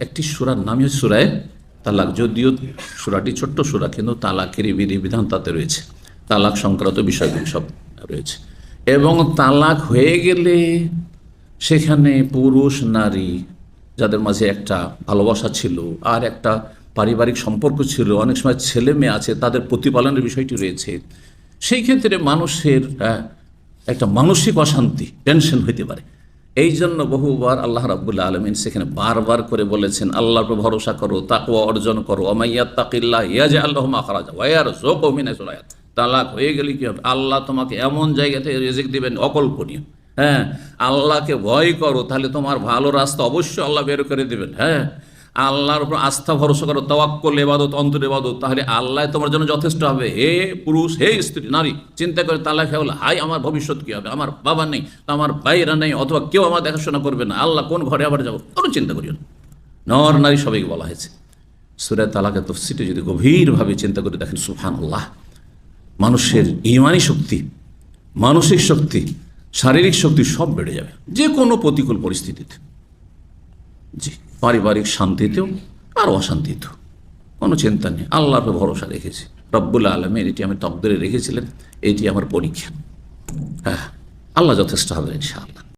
একটি সূরার নামই হচ্ছে সূরা তালাক। যদিও সূরাটি ছোট্ট সূরা, কিন্তু তালাকের বিধিবিধান তাতে রয়েছে, তালাক সংক্রান্ত বিষয়গুলি সব রয়েছে। এবং তালাক হয়ে গেলে সেখানে পুরুষ নারী যাদের মাঝে একটা ভালোবাসা ছিল আর একটা পারিবারিক সম্পর্ক ছিল, অনেক সময় ছেলে মেয়ে আছে, তাদের প্রতিপালনের বিষয়টি রয়েছে। সেই ক্ষেত্রে মানুষের একটা মানসিক অশান্তি, টেনশন হইতে পারে। এই জন্য বহুবার আল্লাহ রাব্বুল আলামিন সেখানে বারবার করে বলেছেন, আল্লাহর উপর ভরসা করো, তাকওয়া অর্জন করো, ওয়ামাইয়াত্তাকিল্লাহ ইয়াজআল লাহু মাখরাজা ওয়া ইয়ারযুকহু মিন হাইসু লা ইয়াহতাসিব। তালাক হয়ে গেলে কি হবে? আল্লাহ তোমাকে এমন জায়গাতে রিজিক দিবেন অকল্পনীয়। হ্যাঁ, আল্লাহকে ভয় করো, তাহলে তোমার ভালো রাস্তা অবশ্যই আল্লাহ বের করে দেবেন। হ্যাঁ, আল্লাহর উপর আস্থা ভরসা করো, তাওয়াক্কুল ইবাদত, অন্তর ইবাদত, তাহলে আল্লাহ তোমার জন্য যথেষ্ট হবে। হে পুরুষ, হে স্ত্রী, নারী, চিন্তা করে তালাক হলে হাই আমার ভবিষ্যৎ কি হবে, আমার বাবা নেই, আমার ভাইরা নেই, অথবা কেউ আমার দেখাশোনা করবে না, আল্লাহ কোন ঘরে আবার যাবো, কোনো চিন্তা করিও না। নর নারী সবাইকে বলা হয়েছে। সূরা তালাকের তাফসীরে যদি গভীরভাবে চিন্তা করে দেখেন, সুবহানাল্লাহ, মানুষের ঈমানী শক্তি, মানসিক শক্তি, শারীরিক শক্তি সব বেড়ে যাবে যে কোনো প্রতিকূল পরিস্থিতিতে। জি, পারিবারিক শান্তিতেও আর অশান্তিতেও কোনো চিন্তা নেই, আল্লাহর উপর ভরসা রেখেছি। রব্বুল আলামিন এটি আমি তকদিরে রেখেছিলেন, এটি আমার পরীক্ষা। হ্যাঁ, আল্লাহ যথেষ্ট হবে ইনশাআল্লাহ।